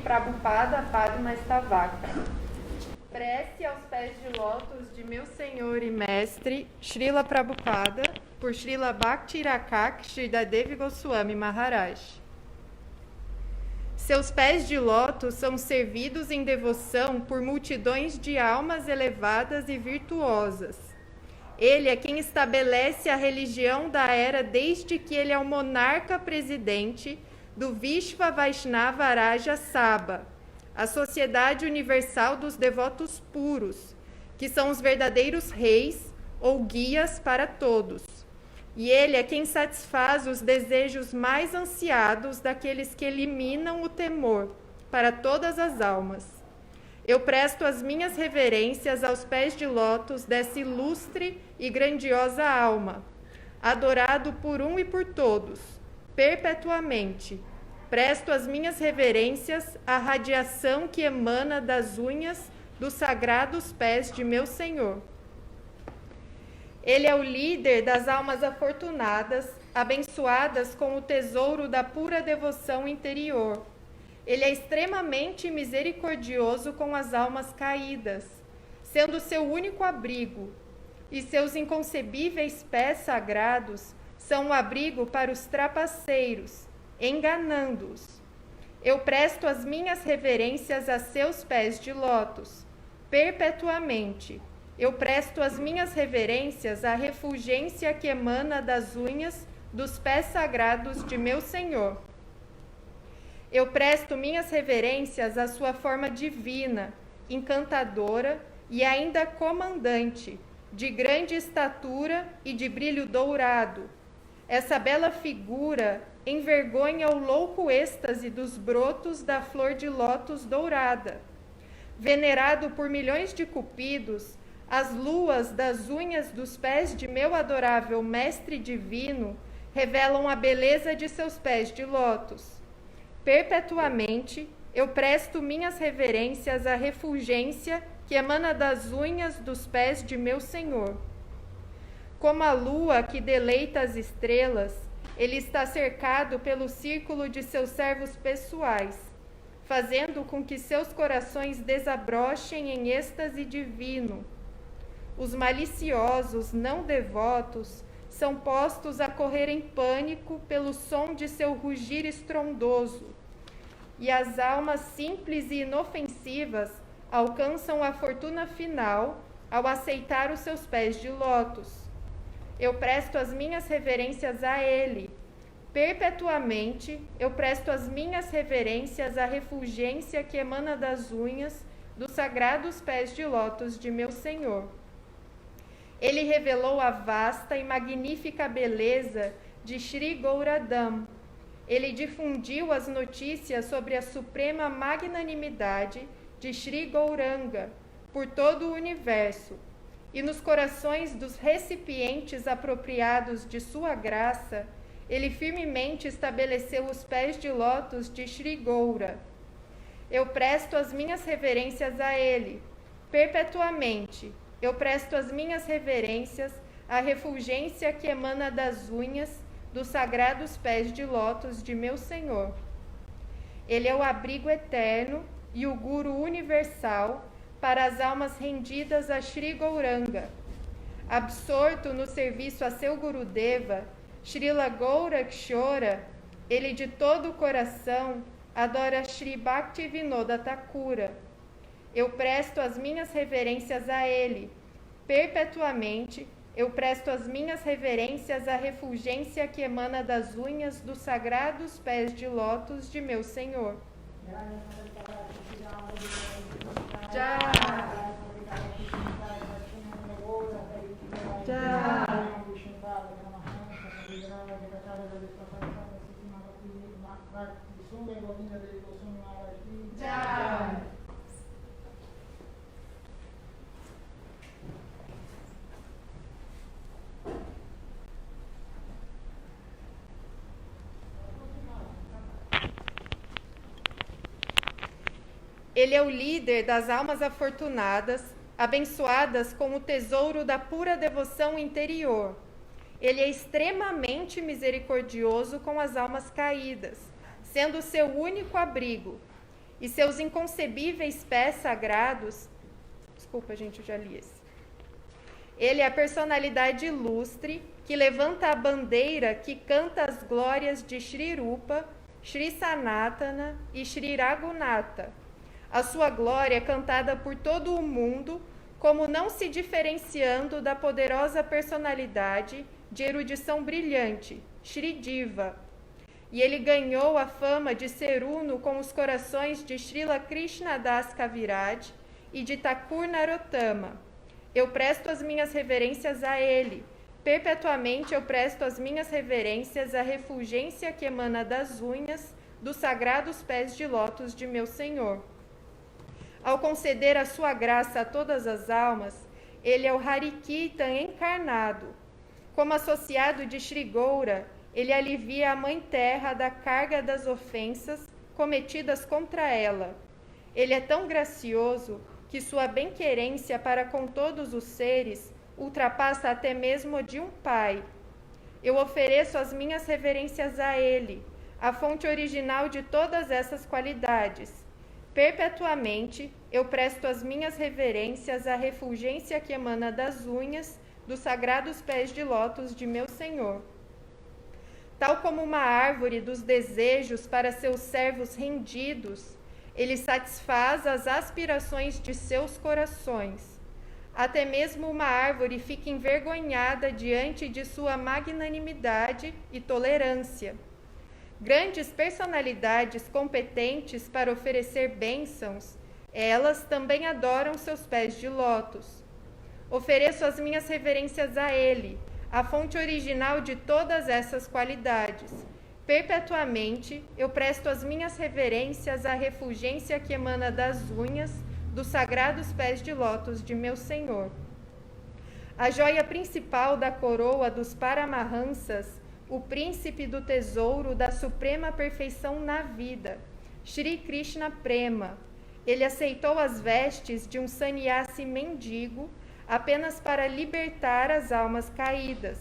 Prabhupada Padmastavaka. Prece aos pés de lótus de meu Senhor e Mestre, Srila Prabhupada, por Srila Bhakti-Rakak Sridadevi Goswami Maharaj. Seus pés de lótus são servidos em devoção por multidões de almas elevadas e virtuosas. Ele é quem estabelece a religião da era desde que ele é o monarca presidente do Vishva Vaishnava Raja Sabha, a Sociedade Universal dos Devotos Puros, que são os verdadeiros reis ou guias para todos. E ele é quem satisfaz os desejos mais ansiados daqueles que eliminam o temor para todas as almas. Eu presto as minhas reverências aos pés de lótus dessa ilustre e grandiosa alma, adorado por um e por todos, perpetuamente. Presto as minhas reverências à radiação que emana das unhas dos sagrados pés de meu Senhor. Ele é o líder das almas afortunadas, abençoadas com o tesouro da pura devoção interior. Ele é extremamente misericordioso com as almas caídas, sendo seu único abrigo, e seus inconcebíveis pés sagrados são o abrigo para os trapaceiros, enganando-os. Eu presto as minhas reverências a seus pés de lótus, perpetuamente. Eu presto as minhas reverências à refulgência que emana das unhas dos pés sagrados de meu Senhor. Eu presto minhas reverências à sua forma divina, encantadora e ainda comandante, de grande estatura e de brilho dourado. Essa bela figura envergonha o louco êxtase dos brotos da flor de lótus dourada. Venerado por milhões de cupidos, as luas das unhas dos pés de meu adorável Mestre Divino revelam a beleza de seus pés de lótus. Perpetuamente, eu presto minhas reverências à refulgência que emana das unhas dos pés de meu Senhor. Como a lua que deleita as estrelas, ele está cercado pelo círculo de seus servos pessoais, fazendo com que seus corações desabrochem em êxtase divino. Os maliciosos não devotos são postos a correr em pânico pelo som de seu rugir estrondoso, e as almas simples e inofensivas alcançam a fortuna final ao aceitar os seus pés de lótus. Eu presto as minhas reverências a ele. Perpetuamente, eu presto as minhas reverências à refulgência que emana das unhas dos sagrados pés de lótus de meu Senhor. Ele revelou a vasta e magnífica beleza de Shri Gauradam. Ele difundiu as notícias sobre a suprema magnanimidade de Shri Gauranga por todo o universo, e nos corações dos recipientes apropriados de sua graça, ele firmemente estabeleceu os pés de lótus de Shri Gaura. Eu presto as minhas reverências a ele, perpetuamente. Eu presto as minhas reverências à refulgência que emana das unhas dos sagrados pés de lótus de meu Senhor. Ele é o abrigo eterno e o Guru universal para as almas rendidas a Shri Gauranga. Absorto no serviço a seu Gurudeva, Srila Gaurakshora, ele de todo o coração adora Shri Bhaktivinoda Thakura. Eu presto as minhas reverências a ele. Perpetuamente, eu presto as minhas reverências à refulgência que emana das unhas dos sagrados pés de lótus de meu Senhor. Já. Ele é o líder das almas afortunadas, abençoadas com o tesouro da pura devoção interior. Ele é extremamente misericordioso com as almas caídas, sendo seu único abrigo. e seus inconcebíveis pés sagrados. Desculpa, gente, eu já li esse. Ele é a personalidade ilustre que levanta a bandeira que canta as glórias de Shri Rupa, Shri Sanatana e Shri Raghunatha. A sua glória é cantada por todo o mundo, como não se diferenciando da poderosa personalidade de erudição brilhante, Shri Diva. E ele ganhou a fama de ser uno com os corações de Srila Krishnadas Kaviraj e de Thakur Narottama. Eu presto as minhas reverências a ele. Perpetuamente eu presto as minhas reverências à refulgência que emana das unhas dos sagrados pés de lótus de meu Senhor. Ao conceder a sua graça a todas as almas, ele é o Harikirtan encarnado. Como associado de Shri Goura, ele alivia a Mãe Terra da carga das ofensas cometidas contra ela. Ele é tão gracioso que sua bem-querência para com todos os seres ultrapassa até mesmo a de um pai. Eu ofereço as minhas reverências a ele, a fonte original de todas essas qualidades. Perpetuamente, eu presto as minhas reverências à refulgência que emana das unhas dos sagrados pés de lótus de meu Senhor. Tal como uma árvore dos desejos para seus servos rendidos, ele satisfaz as aspirações de seus corações. Até mesmo uma árvore fica envergonhada diante de sua magnanimidade e tolerância. Grandes personalidades competentes para oferecer bênçãos, elas também adoram seus pés de lótus. Ofereço as minhas reverências a ele, a fonte original de todas essas qualidades. Perpetuamente, eu presto as minhas reverências à refulgência que emana das unhas dos sagrados pés de lótus de meu Senhor. A joia principal da coroa dos Paramahansas, o príncipe do tesouro da suprema perfeição na vida, Shri Krishna Prema. Ele aceitou as vestes de um sannyasi mendigo apenas para libertar as almas caídas.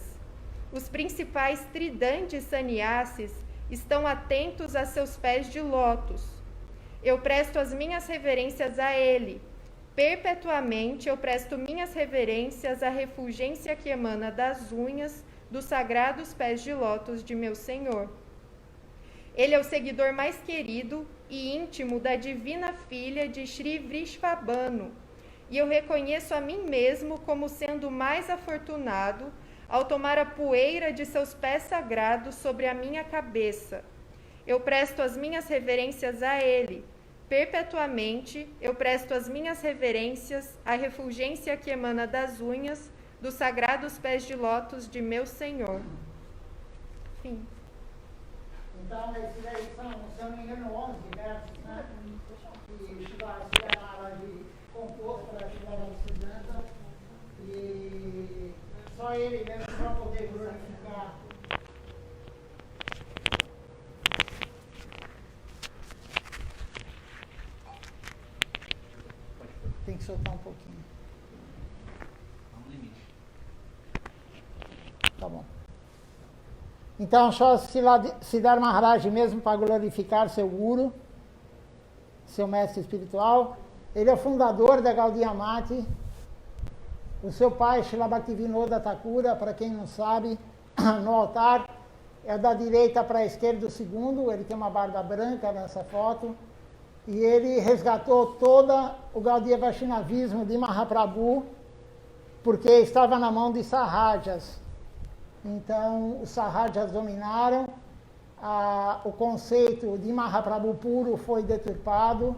Os principais tridantes sannyasis estão atentos a seus pés de lótus. Eu presto as minhas reverências a ele. Perpetuamente eu presto minhas reverências à refulgência que emana das unhas dos sagrados pés de lótus de meu Senhor. Ele é o seguidor mais querido e íntimo da divina filha de Shri Vrishabhanu, e eu reconheço a mim mesmo como sendo mais afortunado ao tomar a poeira de seus pés sagrados sobre a minha cabeça. Eu presto as minhas reverências a ele. Perpetuamente eu presto as minhas reverências à refulgência que emana das unhas dos sagrados pés de lótus de meu Senhor. Fim. Então, esses aí são, se eu não me engano, 11 versos, né? Que Shila Maharaj compôs para Shila Siddhanta, e só ele mesmo para poder glorificar. Tem que soltar um pouquinho. Tá bom. Então, só Siddhar Maharaj mesmo para glorificar seu guru, seu mestre espiritual. Ele é o fundador da Gaudiya Mati. O seu pai, Srila Bhaktivinoda Thakura, para quem não sabe, no altar é da direita para a esquerda o segundo, ele tem uma barba branca nessa foto, e ele resgatou todo o Gaudiya Vaishnavismo de Mahaprabhu, porque estava na mão de Sahajas. Então, os Sahajas dominaram, o conceito de Mahaprabhu puro foi deturpado,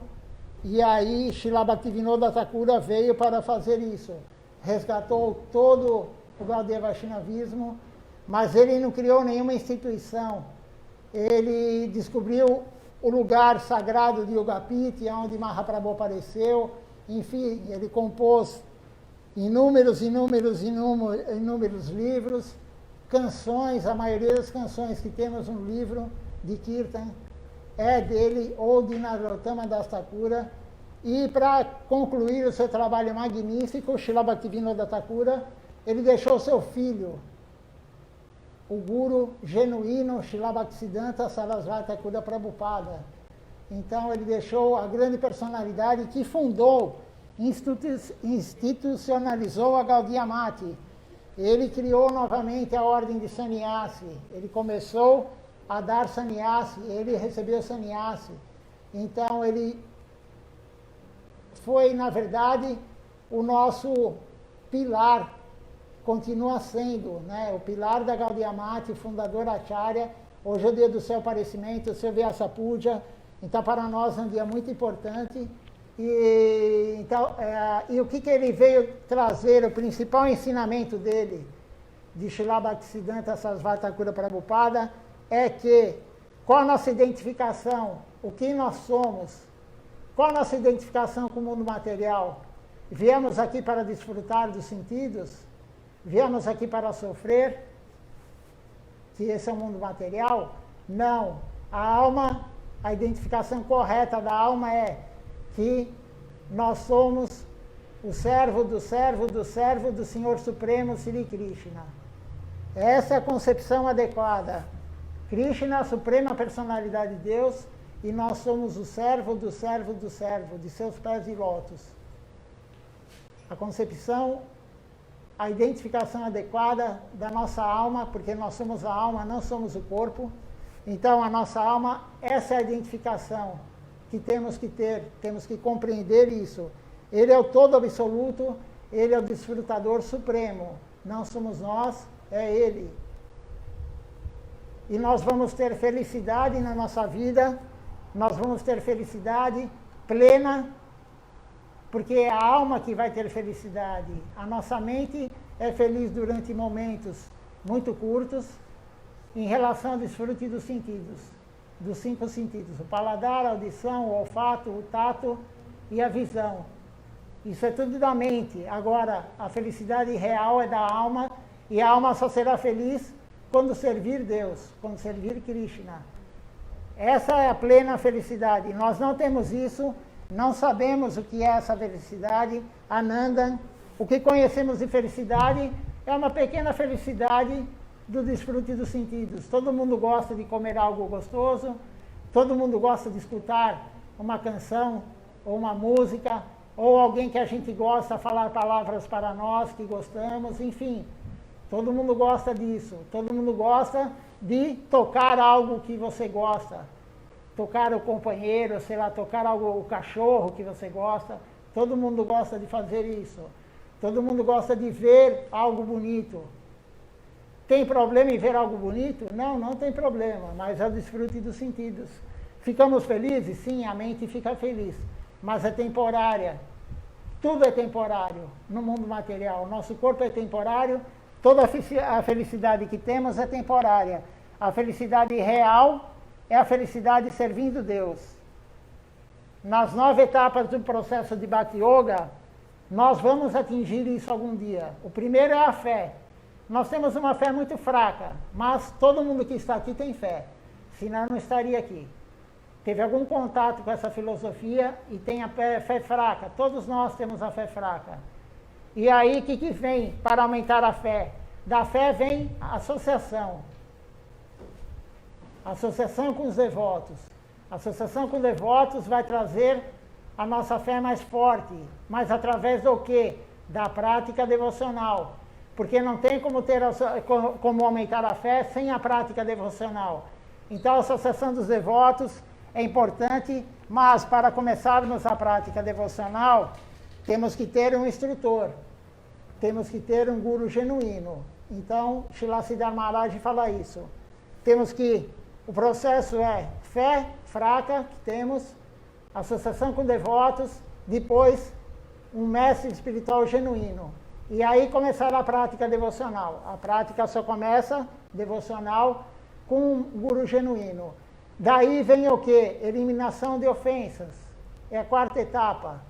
e aí Srila Bhaktivinoda Thakura veio para fazer isso. Resgatou todo o Gaudiya Vaishnavismo, mas ele não criou nenhuma instituição. Ele descobriu o lugar sagrado de Yogapiti, onde Mahaprabhu apareceu. Enfim, ele compôs inúmeros livros, canções. A maioria das canções que temos no livro de Kirtan é dele ou de Narottama Das Thakura. E para concluir o seu trabalho magnífico, Srila Bhaktivinoda Thakura, ele deixou seu filho, o guru genuíno Srila Bhaktisiddhanta Sarasvati Thakura Prabhupada. Então ele deixou a grande personalidade que fundou, institucionalizou a Gaudiya Mati. Ele criou novamente a ordem de sannyasi. Ele começou a dar sannyasi, ele recebeu sannyasi. Então ele foi, na verdade, o nosso pilar, continua sendo, né, o pilar da Gaudiya Mati, o fundador Acharya. Hoje é o dia do seu aparecimento, o seu Vyasa Puja. Então, para nós é um dia muito importante. E o que ele veio trazer, o principal ensinamento dele, de Srila Bhaktisiddhanta Sarasvati Thakur Prabhupada, é que qual a nossa identificação, o que nós somos, qual a nossa identificação com o mundo material? Viemos aqui para desfrutar dos sentidos? Viemos aqui para sofrer? Que esse é o mundo material? Não. A alma, a identificação correta da alma é que nós somos o servo do servo do servo do Senhor Supremo Sri Krishna. Essa é a concepção adequada. Krishna, a suprema personalidade de Deus, e nós somos o servo do servo do servo, de seus pés de lótus. A concepção, a identificação adequada da nossa alma, porque nós somos a alma, não somos o corpo. Então, a nossa alma, essa é a identificação que temos que ter, temos que compreender isso. Ele é o todo absoluto, ele é o desfrutador supremo. Não somos nós, é ele. E nós vamos ter felicidade na nossa vida, nós vamos ter felicidade plena, porque é a alma que vai ter felicidade. A nossa mente é feliz durante momentos muito curtos, em relação ao desfrute dos sentidos, dos 5 sentidos: o paladar, a audição, o olfato, o tato e a visão. Isso é tudo da mente. Agora, a felicidade real é da alma, e a alma só será feliz quando servir Deus, quando servir Krishna. Essa é a plena felicidade. Nós não temos isso, não sabemos o que é essa felicidade. Ananda, o que conhecemos de felicidade é uma pequena felicidade do desfrute dos sentidos. Todo mundo gosta de comer algo gostoso, todo mundo gosta de escutar uma canção, ou uma música, ou alguém que a gente gosta falar palavras para nós que gostamos, enfim. Todo mundo gosta disso. Todo mundo gosta de tocar algo que você gosta. Tocar o companheiro, sei lá, tocar algo, o cachorro que você gosta. Todo mundo gosta de fazer isso. Todo mundo gosta de ver algo bonito. Tem problema em ver algo bonito? Não, não tem problema, mas é o desfrute dos sentidos. Ficamos felizes? Sim, a mente fica feliz, mas é temporária. Tudo é temporário no mundo material. O nosso corpo é temporário, toda a felicidade que temos é temporária. A felicidade real é a felicidade servindo Deus. Nas 9 etapas do processo de Bhakti Yoga, nós vamos atingir isso algum dia. O primeiro é a fé. Nós temos uma fé muito fraca, mas todo mundo que está aqui tem fé, senão não estaria aqui. Teve algum contato com essa filosofia e tem a fé fraca. Todos nós temos a fé fraca. E aí, o que vem para aumentar a fé? Da fé vem a associação. Associação com os devotos. A associação com devotos vai trazer a nossa fé mais forte. Mas através do quê? Da prática devocional. Porque não tem como aumentar a fé sem a prática devocional. Então, a associação dos devotos é importante, mas para começarmos a prática devocional, temos que ter um instrutor, temos que ter um guru genuíno. Então, Srila Siddhar Maharaj fala isso. O processo é fé fraca, que temos, associação com devotos, depois um mestre espiritual genuíno. E aí começar a prática devocional. A prática só começa, devocional, com um guru genuíno. Daí vem o quê? Eliminação de ofensas. É a 4ª etapa.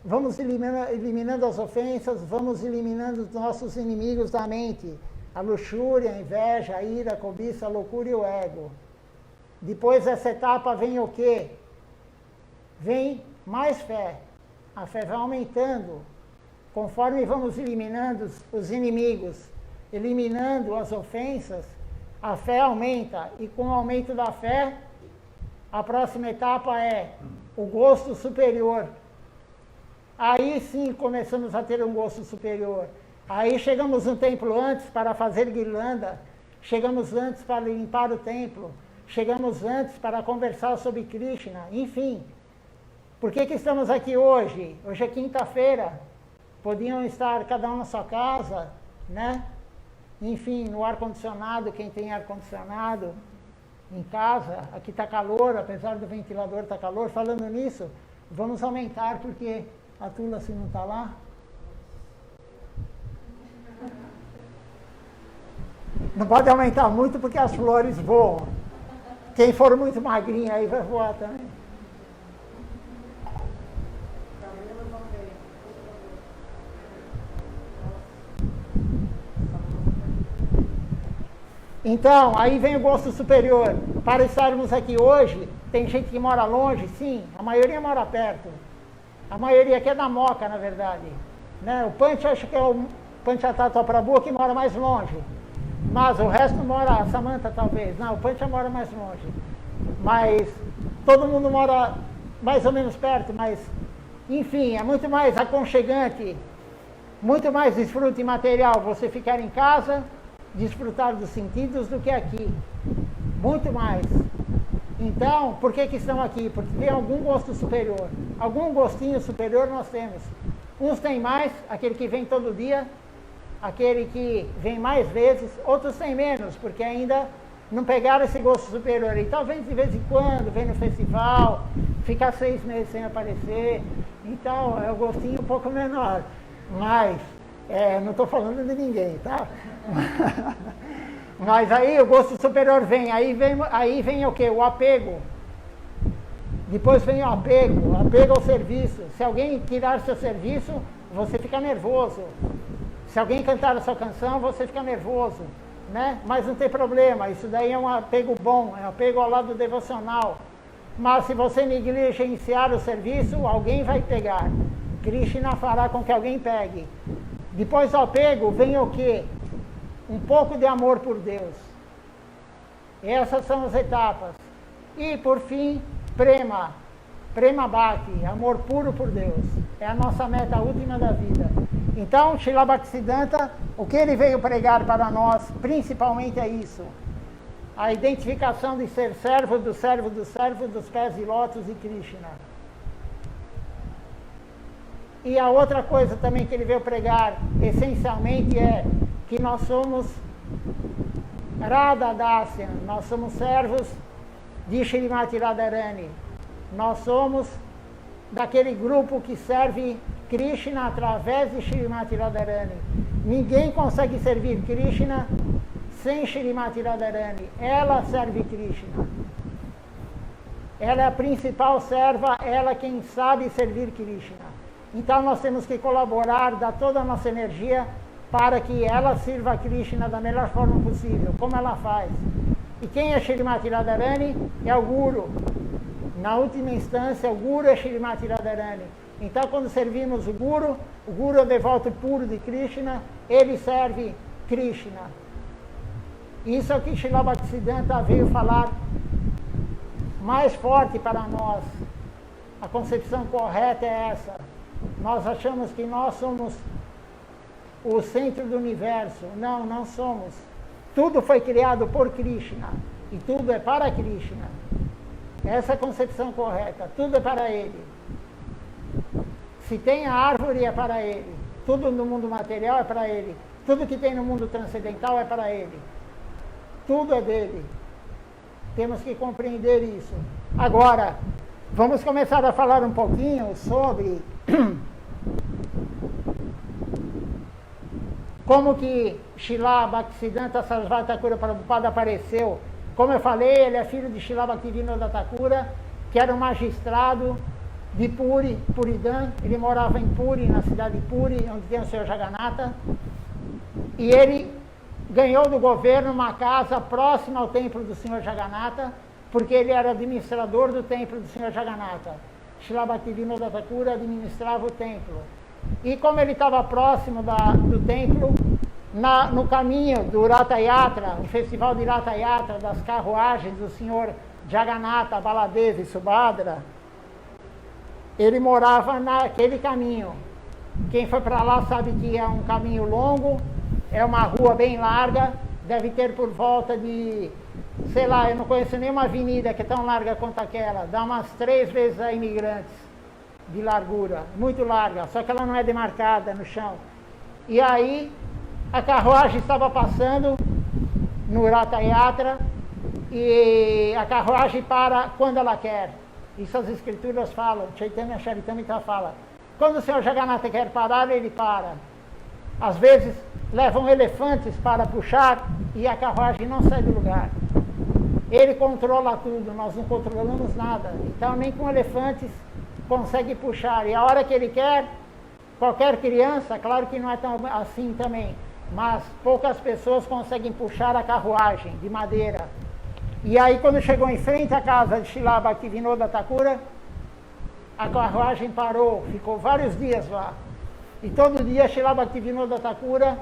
Vamos eliminando as ofensas, vamos eliminando os nossos inimigos da mente. A luxúria, a inveja, a ira, a cobiça, a loucura e o ego. Depois dessa etapa vem o quê? Vem mais fé. A fé vai aumentando. Conforme vamos eliminando os inimigos, eliminando as ofensas, a fé aumenta. E com o aumento da fé, A próxima etapa é o gosto superior. Aí sim começamos a ter um gosto superior. Aí chegamos no templo antes para fazer guirlanda, chegamos antes para limpar o templo, chegamos antes para conversar sobre Krishna, enfim. Por que estamos aqui hoje? Hoje é quinta-feira, podiam estar cada um na sua casa, né? Enfim, no ar-condicionado, quem tem ar-condicionado em casa, aqui está calor, apesar do ventilador estar calor. Falando nisso, vamos aumentar, porque a Tula, se não está lá. Não pode aumentar muito, porque as flores voam. Quem for muito magrinho aí vai voar também. Então, aí vem o gosto superior. Para estarmos aqui hoje, tem gente que mora longe, sim, a maioria mora perto. A maioria aqui é da Moca, na verdade. Né? O Pancha, acho que é o Panchatattva Prabhu que mora mais longe. Mas o resto mora, a Samanta talvez. Não, o Pancha mora mais longe. Mas todo mundo mora mais ou menos perto, mas, enfim, é muito mais aconchegante, muito mais desfrute material você ficar em casa, desfrutar dos sentidos do que aqui. Muito mais. Então, por que estão aqui? Porque tem algum gosto superior. Algum gostinho superior nós temos. Uns têm mais, aquele que vem todo dia, aquele que vem mais vezes, outros têm menos, porque ainda não pegaram esse gosto superior. E talvez de vez em quando, vem no festival, ficar 6 meses sem aparecer. Então, é um gostinho um pouco menor. Mas, não estou falando de ninguém, tá? Mas aí o gosto superior vem, aí vem o quê? O apego. Depois vem o apego ao serviço. Se alguém tirar seu serviço, você fica nervoso. Se alguém cantar a sua canção, você fica nervoso, né? Mas não tem problema, isso daí é um apego bom, é um apego ao lado devocional. Mas se você negligenciar o serviço, alguém vai pegar. Krishna fará com que alguém pegue. Depois do apego vem o quê? Um pouco de amor por Deus. Essas são as etapas. E, por fim, prema. Prema Bhakti, amor puro por Deus. É a nossa meta última da vida. Então, Srila Bhaktisiddhanta, o que ele veio pregar para nós, principalmente é isso. A identificação de ser servo dos servos dos servos dos pés de lótus de Krishna. E a outra coisa também que ele veio pregar, essencialmente, é que nós somos Radha Dasya, nós somos servos de Shrimati Radharani. Nós somos daquele grupo que serve Krishna através de Shrimati Radharani. Ninguém consegue servir Krishna sem Shrimati Radharani. Ela serve Krishna. Ela é a principal serva, ela quem sabe servir Krishna. Então nós temos que colaborar, dar toda a nossa energia para que ela sirva a Krishna da melhor forma possível, como ela faz. E quem é Shrimati Radharani? É o Guru. Na última instância, o Guru é Shrimati Radharani. Então, quando servimos o Guru é o devoto puro de Krishna, ele serve Krishna. Isso é o que Srila Bhaktisiddhanta veio falar mais forte para nós. A concepção correta é essa. Nós achamos que nós somos o centro do universo. Não, não somos. Tudo foi criado por Krishna e tudo é para Krishna. Essa é a concepção correta. Tudo é para ele. Se tem a árvore é para ele. Tudo no mundo material é para ele. Tudo que tem no mundo transcendental é para ele. Tudo é dele. Temos que compreender isso. Agora, vamos começar a falar um pouquinho sobre como que Srila Bhaktisiddhanta Sarasvati Thakura Prabhupada apareceu. Como eu falei, ele é filho de Srila Bhaktivinoda Thakura, que era um magistrado de Puri, Puridan. Ele morava em Puri, na cidade de Puri, onde tem o Sr. Jagannatha. E ele ganhou do governo uma casa próxima ao templo do Sr. Jagannatha, porque ele era administrador do templo do Sr. Jagannatha. Srila Bhaktivinoda Thakura administrava o templo. E como ele estava próximo do templo, no caminho do Ratha Yatra, o festival de Ratha Yatra, das carruagens do Sr. Jagannatha, Baladeva e Subhadra, ele morava naquele caminho. Quem foi para lá sabe que é um caminho longo, é uma rua bem larga, deve ter por volta de, sei lá, eu não conheço nenhuma avenida que é tão larga quanto aquela, dá umas 3 vezes a Imigrantes de largura, muito larga, só que ela não é demarcada no chão. E aí a carruagem estava passando no Ratha Yatra e a carruagem para quando ela quer. Isso as escrituras falam, Chaitanya Charitamrita fala. Quando o Senhor Jagannatha quer parar, ele para. Às vezes levam elefantes para puxar e a carruagem não sai do lugar. Ele controla tudo, nós não controlamos nada. Então nem com elefantes consegue puxar. E a hora que ele quer, qualquer criança, claro que não é tão assim também, mas poucas pessoas conseguem puxar a carruagem de madeira. E aí quando chegou em frente à casa de Srila Bhaktivinoda Thakura, a carruagem parou, ficou vários dias lá. E todo dia Srila Bhaktivinoda Thakura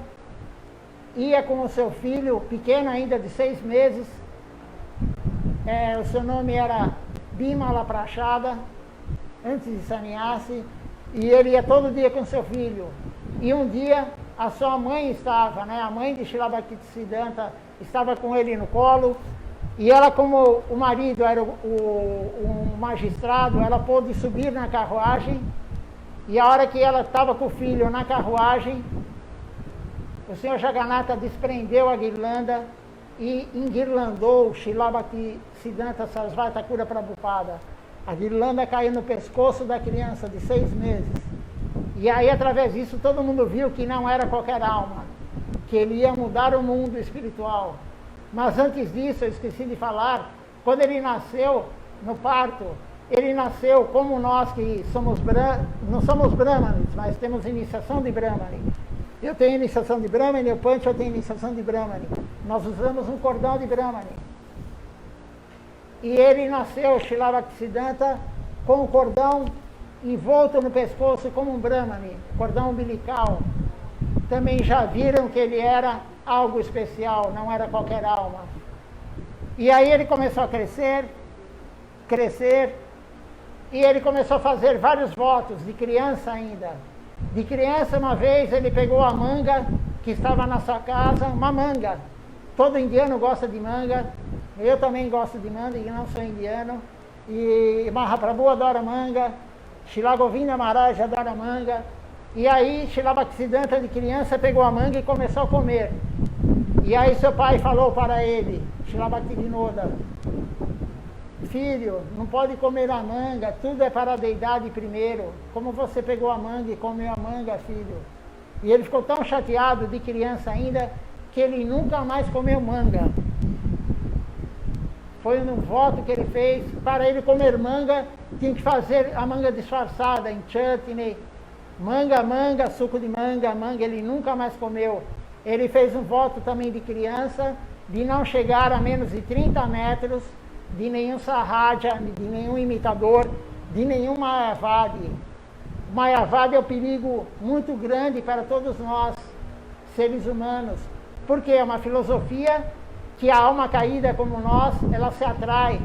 ia com o seu filho, pequeno ainda, de 6 meses. O seu nome era Bimala Prachada, antes de sannyasi, e ele ia todo dia com seu filho. E um dia a sua mãe estava, a mãe de Srila Bhaktisiddhanta estava com ele no colo, e ela, como o marido era um magistrado, ela pôde subir na carruagem, e a hora que ela estava com o filho na carruagem, o Senhor Jagannatha desprendeu a guirlanda e enguirlandou Srila Bhaktisiddhanta Sarasvati Thakura Prabhupada. A guirlanda caiu no pescoço da criança de 6 meses. E aí, através disso, todo mundo viu que não era qualquer alma, que ele ia mudar o mundo espiritual. Mas antes disso, eu esqueci de falar, quando ele nasceu, no parto, ele nasceu como nós que somos não somos brahmanes, mas temos iniciação de brahmane. Eu tenho iniciação de brahmane, o Pancha tem iniciação de brahmane. Nós usamos um cordão de brahmane. E ele nasceu, Srila Bhaktisiddhanta, com o cordão envolto no pescoço como um brahmane, cordão umbilical. Também já viram que ele era algo especial, não era qualquer alma. E aí ele começou a crescer, e ele começou a fazer vários votos, de criança ainda. De criança, uma vez, ele pegou a manga que estava na sua casa, uma manga. Todo indiano gosta de manga, eu também gosto de manga, e não sou indiano. E Mahaprabhu adora manga, Srila Govinda Maharaj adora manga. E aí, Srila Bhaktisiddhanta, de criança, pegou a manga e começou a comer. E aí seu pai falou para ele, Srila Bhaktivinoda, filho, não pode comer a manga, tudo é para a deidade primeiro. Como você pegou a manga e comeu a manga, filho? E ele ficou tão chateado de criança ainda, que ele nunca mais comeu manga. Foi um voto que ele fez, para ele comer manga, tinha que fazer a manga disfarçada em chutney, manga, suco de manga, ele nunca mais comeu. Ele fez um voto também de criança, de não chegar a menos de 30 metros, de nenhum Sahaja, de nenhum imitador, de nenhum Mayavadi. O Mayavadi é um perigo muito grande para todos nós, seres humanos, porque é uma filosofia que a alma caída como nós, ela se atrai,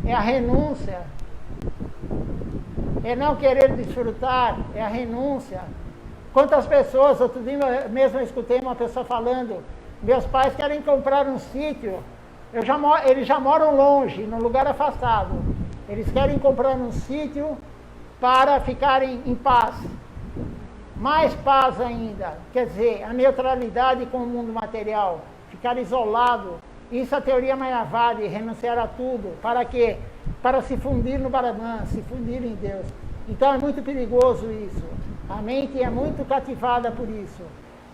é a renúncia, é não querer desfrutar, é a renúncia. Quantas pessoas, outro dia mesmo eu escutei uma pessoa falando, meus pais querem comprar um sítio, eles já moram longe, num lugar afastado, eles querem comprar um sítio para ficarem em paz, mais paz ainda, quer dizer, a neutralidade com o mundo material, ficar isolado. Isso é a teoria Mayavadi, renunciar a tudo. Para quê? Para se fundir no Brahman, se fundir em Deus. Então é muito perigoso isso. A mente é muito cativada por isso.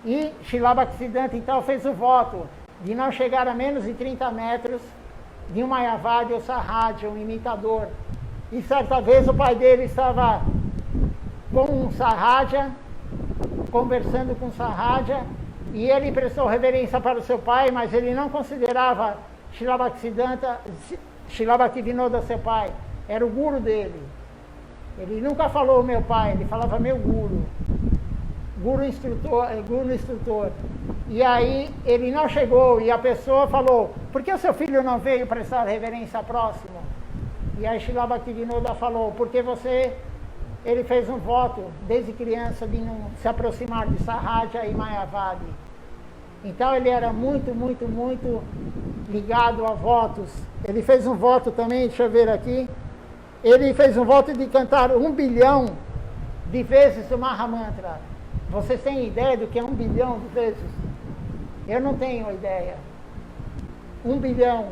E Srila Bhaktisiddhanta então fez o voto de não chegar a menos de 30 metros de um Mayavadi ou Sahaja, um imitador. E certa vez o pai dele estava com um Sahaja, conversando com Sahaja, e ele prestou reverência para o seu pai, mas ele não considerava Srila Bhaktisiddhanta, Srila Bhaktivinoda seu pai, era o guru dele. Ele nunca falou meu pai, ele falava meu guru. Guru instrutor. E aí ele não chegou e a pessoa falou, por que o seu filho não veio prestar reverência próximo? E aí Srila Bhaktivinoda falou, porque ele fez um voto desde criança de não se aproximar de Sahaja e Mayavadi. Então ele era muito, muito, muito ligado a votos. Ele fez um voto também, deixa eu ver aqui, ele fez um voto de cantar 1 bilhão de vezes o Mahamantra. Vocês têm ideia do que é 1 bilhão de vezes? Eu não tenho ideia. 1 bilhão.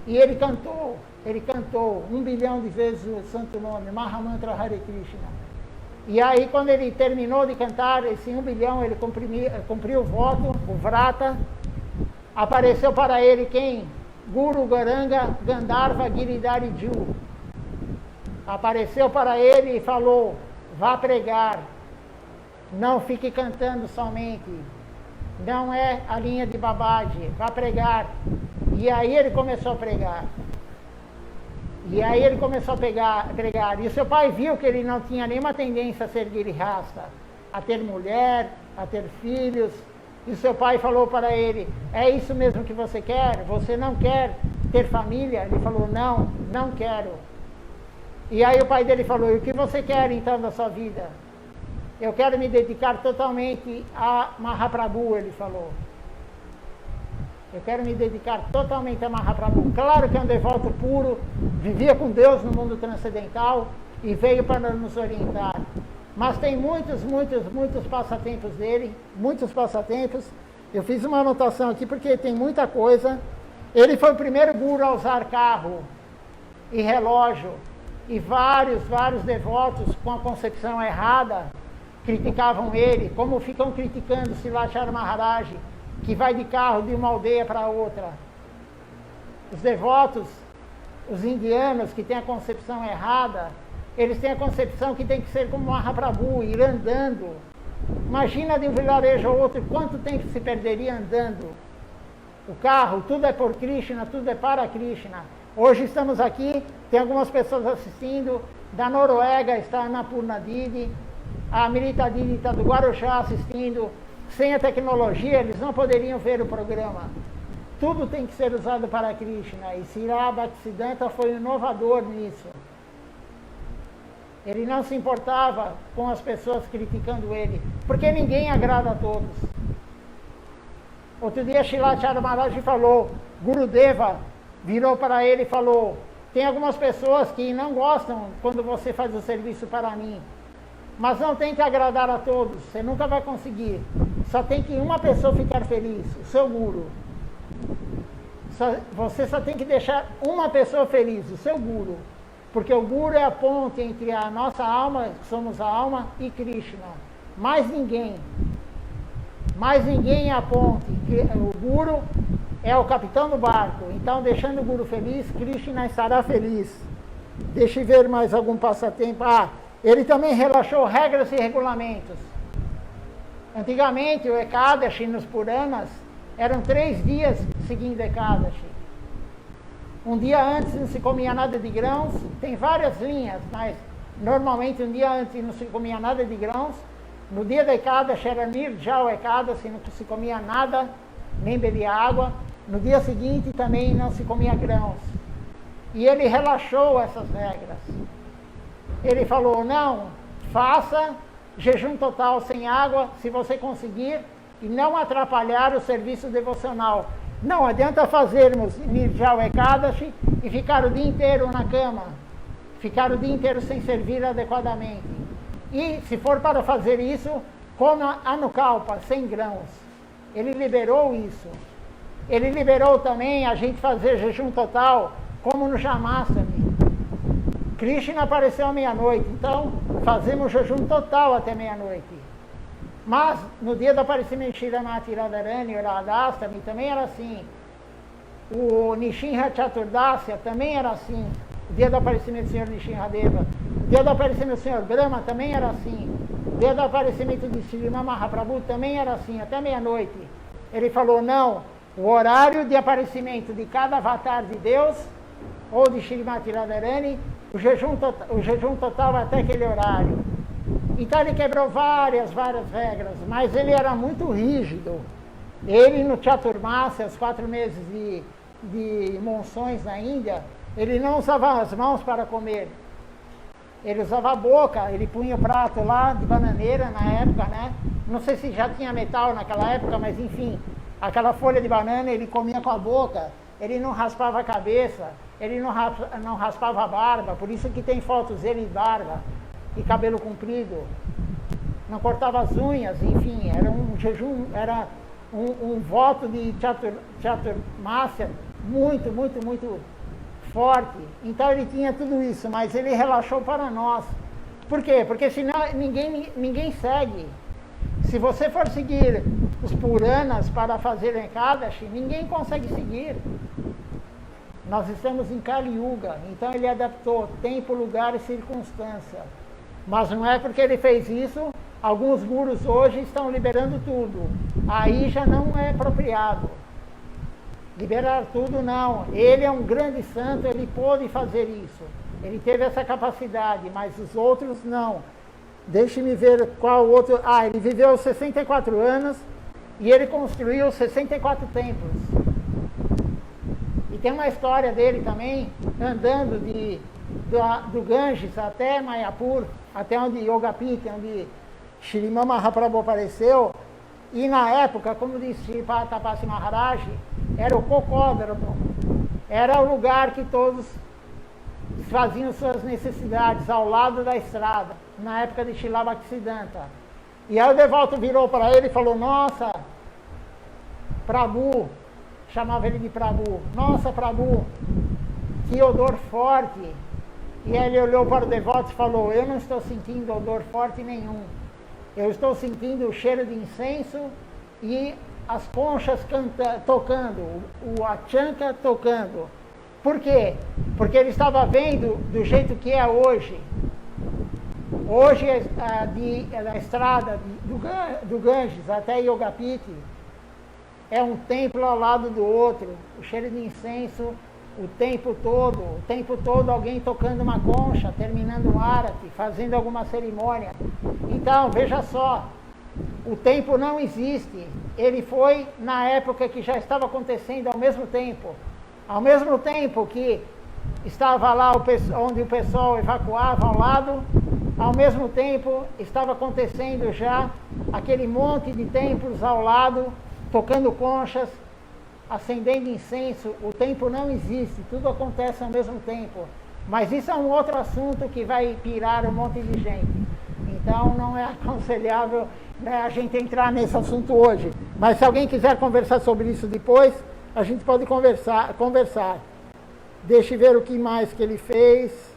E ele cantou 1 bilhão de vezes o santo nome, Mahamantra Hare Krishna. E aí quando ele terminou de cantar esse 1 bilhão, ele cumpriu o voto, o Vrata. Apareceu para ele quem? Guru Garanga Gandharva Giridhari Ju. Apareceu para ele e falou, vá pregar, não fique cantando somente, não é a linha de Babaji, vá pregar. E aí ele começou a pregar. E seu pai viu que ele não tinha nenhuma tendência a ser girihasta, a ter mulher, a ter filhos. E seu pai falou para ele, é isso mesmo que você quer? Você não quer ter família? Ele falou, não, não quero. E aí o pai dele falou, e o que você quer então da sua vida? Eu quero me dedicar totalmente a Mahaprabhu, ele falou. Eu quero me dedicar totalmente a Mahaprabhu. Claro que é um devoto puro, vivia com Deus no mundo transcendental e veio para nos orientar. Mas tem muitos passatempos dele, muitos passatempos. Eu fiz uma anotação aqui porque tem muita coisa. Ele foi o primeiro guru a usar carro e relógio. E vários devotos com a concepção errada criticavam ele, como ficam criticando Silachara Maharaj, que vai de carro de uma aldeia para outra. Os devotos, os indianos que têm a concepção errada, eles têm a concepção que tem que ser como Mahaprabhu, ir andando. Imagina de um vilarejo ao outro, quanto tempo se perderia andando? O carro, tudo é por Krishna, tudo é para Krishna. Hoje estamos aqui, tem algumas pessoas assistindo, da Noruega está a Annapurna Didi, a Milita Didi está do Guarujá assistindo. Sem a tecnologia, eles não poderiam ver o programa. Tudo tem que ser usado para Krishna. E Srila Bhaktisiddhanta foi inovador nisso. Ele não se importava com as pessoas criticando ele, porque ninguém agrada a todos. Outro dia, Shilachara Maharaj falou, Gurudeva virou para ele e falou, tem algumas pessoas que não gostam quando você faz o serviço para mim, mas não tem que agradar a todos, você nunca vai conseguir. Só tem que uma pessoa ficar feliz, o seu guru. Você só tem que deixar uma pessoa feliz, o seu guru. Porque o guru é a ponte entre a nossa alma, que somos a alma, e Krishna. Mais ninguém. Mais ninguém é a ponte. O guru é o capitão do barco. Então, deixando o guru feliz, Krishna estará feliz. Deixa eu ver mais algum passatempo. Ele também relaxou regras e regulamentos. Antigamente, o Ekadashi nos Puranas eram 3 dias seguindo Ekadashi. Um dia antes não se comia nada de grãos, tem várias linhas, mas normalmente um dia antes não se comia nada de grãos. No dia da Ekadashi era Nirjal Ekadashi, não se comia nada, nem bebia água. No dia seguinte também não se comia grãos. E ele relaxou essas regras. Ele falou, não, faça jejum total sem água, se você conseguir, e não atrapalhar o serviço devocional. Não adianta fazermos Nirjal Ekadashi e ficar o dia inteiro na cama, ficar o dia inteiro sem servir adequadamente. E se for para fazer isso, coma Anukalpa, sem grãos. Ele liberou isso. Ele liberou também a gente fazer jejum total, como no Jamastami. Krishna apareceu à meia-noite, então fazemos jejum total até meia-noite. Mas no dia do aparecimento de Shrimati Radharani, o Radhastami, também era assim. O Nishinra Chaturdasya também era assim. O dia do aparecimento do Senhor Nishinradeva. O dia do aparecimento do Senhor Brahma também era assim. O dia do aparecimento de Srimad Mahaprabhu também era assim, até meia-noite. Ele falou, não, o horário de aparecimento de cada avatar de Deus, ou de Shrimati Radharani, o jejum total até aquele horário. Então ele quebrou várias regras, mas ele era muito rígido. Ele no Chaturmasya, os 4 meses de monções na Índia, ele não usava as mãos para comer. Ele usava a boca, ele punha o prato lá de bananeira na época, né? Não sei se já tinha metal naquela época, mas enfim, aquela folha de banana ele comia com a boca, ele não raspava a cabeça, ele não raspava a barba, por isso que tem fotos dele de barba e cabelo comprido. Não cortava as unhas, enfim, era um jejum, era um voto de Chaturmasya muito, muito, muito forte. Então ele tinha tudo isso, mas ele relaxou para nós. Por quê? Porque senão ninguém segue. Se você for seguir os Puranas para fazer Ekadashi, ninguém consegue seguir. Nós estamos em Kali Yuga, então ele adaptou tempo, lugar e circunstância. Mas não é porque ele fez isso, alguns gurus hoje estão liberando tudo. Aí já não é apropriado. Liberar tudo não. Ele é um grande santo, ele pôde fazer isso. Ele teve essa capacidade, mas os outros não. Deixe-me ver qual outro. Ah, ele viveu 64 anos e ele construiu 64 templos. E tem uma história dele também, andando do Ganges até Mayapur, até onde Yogapita, onde Shrimad Mahaprabhu apareceu. E na época, como disse Patapasi Maharaj, era o cocódromo, era o lugar que todos faziam suas necessidades, ao lado da estrada, na época de Srila Bhaktisiddhanta. E aí o devoto virou para ele e falou: nossa, Prabhu, chamava ele de Prabhu, nossa Prabhu, que odor forte. E aí ele olhou para o devoto e falou: eu não estou sentindo odor forte nenhum. Eu estou sentindo o cheiro de incenso e as conchas tocando, o achanka tocando. Por quê? Porque ele estava vendo do jeito que é hoje. Hoje, da estrada do Ganges até Yogapiti, é um templo ao lado do outro, o cheiro de incenso o tempo todo alguém tocando uma concha, terminando um arati, fazendo alguma cerimônia. Então, veja só, o tempo não existe, ele foi na época que já estava acontecendo ao mesmo tempo que estava lá onde o pessoal evacuava ao lado, ao mesmo tempo estava acontecendo já aquele monte de templos ao lado, tocando conchas, acendendo incenso. O tempo não existe, tudo acontece ao mesmo tempo. Mas isso é um outro assunto que vai pirar um monte de gente. Então não é aconselhável, né, a gente entrar nesse assunto hoje. Mas se alguém quiser conversar sobre isso depois, a gente pode conversar. Deixa eu ver o que mais que ele fez.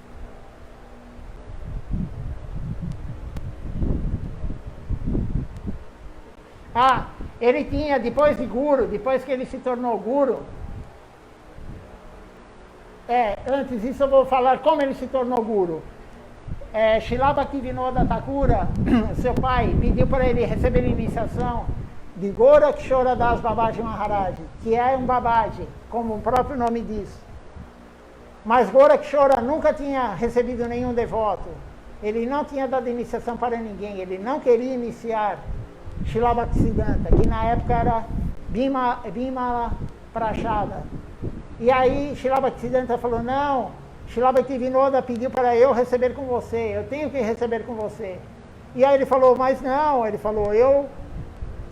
Ele tinha, depois que ele se tornou guru, antes disso eu vou falar como ele se tornou guru. Srila Bhaktivinoda Thakura, seu pai, pediu para ele receber iniciação de Gorakshora Das Babaji Maharaj, que é um Babaji, como o próprio nome diz. Mas Gorakshora nunca tinha recebido nenhum devoto. Ele não tinha dado iniciação para ninguém, ele não queria iniciar Srila Bhaktisiddhanta, que na época era Bimala Prachada. E aí Srila Bhaktisiddhanta falou: não, Srila Bhaktivinoda pediu para eu receber com você, eu tenho que receber com você. E aí ele falou: mas não, ele falou, eu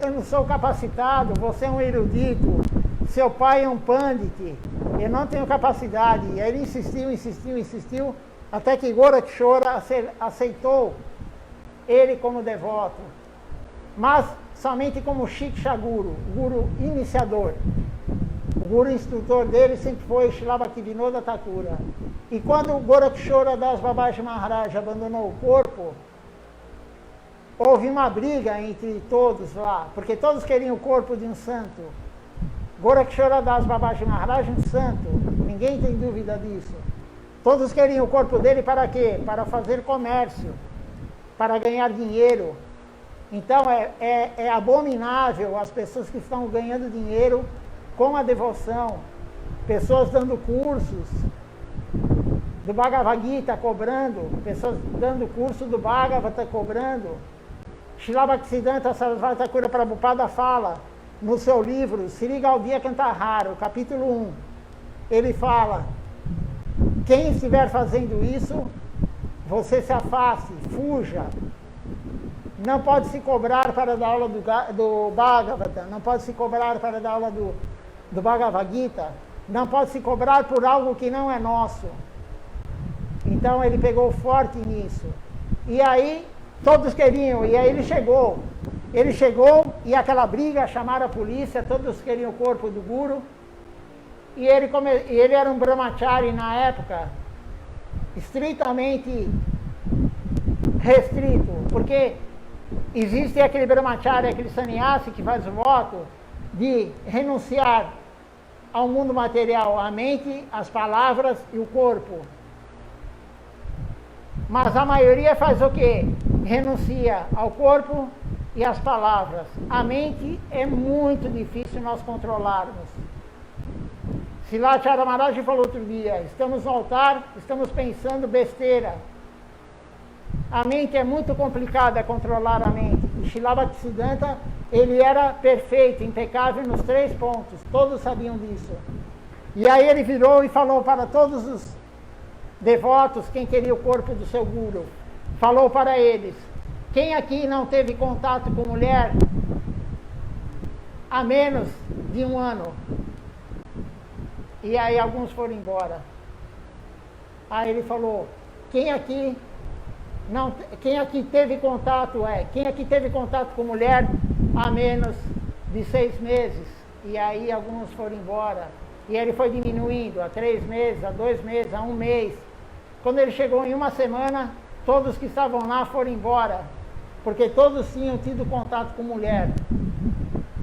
não sou capacitado, você é um erudito, seu pai é um pandit, eu não tenho capacidade. E aí ele insistiu, até que Gorakshora aceitou ele como devoto, mas somente como Shiksha Guru, guru iniciador. O guru instrutor dele sempre foi Srila Bhaktivinoda Thakura. E quando Gorakshora Das Babaji Maharaj abandonou o corpo, houve uma briga entre todos lá, porque todos queriam o corpo de um santo. Gorakshora Das Babaji Maharaj, um santo, ninguém tem dúvida disso. Todos queriam o corpo dele para quê? Para fazer comércio, para ganhar dinheiro. Então é abominável as pessoas que estão ganhando dinheiro com a devoção, pessoas dando cursos do Bhagavad Gita cobrando, pessoas dando curso do Bhagavata cobrando. Srila Bhaktisiddhanta Sarasvati Thakura Prabhupada fala no seu livro Sri Gaudiya Kantahara, capítulo 1, ele fala: quem estiver fazendo isso, você se afaste, fuja. Não pode se cobrar para dar aula do Bhagavata, não pode se cobrar para dar aula do Bhagavad Gita, não pode se cobrar por algo que não é nosso. Então ele pegou forte nisso. E aí todos queriam, e aí ele chegou e aquela briga, chamaram a polícia, todos queriam o corpo do Guru. E ele era um brahmachari na época, estritamente restrito, porque existe aquele brahmachari, aquele sannyasi que faz o voto de renunciar ao mundo material, a mente, as palavras e o corpo. Mas a maioria faz o quê? Renuncia ao corpo e às palavras. A mente é muito difícil nós controlarmos. Silachara Maharaj falou outro dia: estamos no altar, estamos pensando besteira. A mente é muito complicada controlar a mente. E Srila Bhaktisiddhanta, ele era perfeito, impecável nos 3 pontos. Todos sabiam disso. E aí ele virou e falou para todos os devotos, quem queria o corpo do seu Guru, falou para eles: quem aqui não teve contato com mulher há menos de 1 ano? E aí alguns foram embora. Aí ele falou: quem aqui teve contato com mulher há menos de 6 meses? E aí alguns foram embora. E ele foi diminuindo a 3 meses, a 2 meses, a 1 mês. Quando ele chegou em 1 semana, todos que estavam lá foram embora, porque todos tinham tido contato com mulher.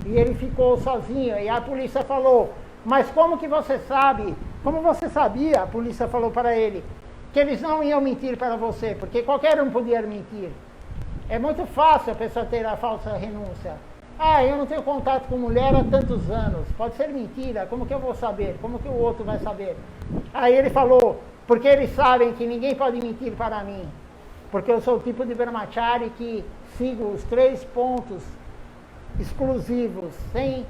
E ele ficou sozinho. E a polícia falou: mas como que você sabe? Como você sabia? A polícia falou para ele que eles não iam mentir para você, porque qualquer um podia mentir. É muito fácil a pessoa ter a falsa renúncia. Ah, eu não tenho contato com mulher há tantos anos. Pode ser mentira, como que eu vou saber? Como que o outro vai saber? Aí ele falou: porque eles sabem que ninguém pode mentir para mim. Porque eu sou o tipo de brahmachari que sigo os 3 pontos exclusivos, sem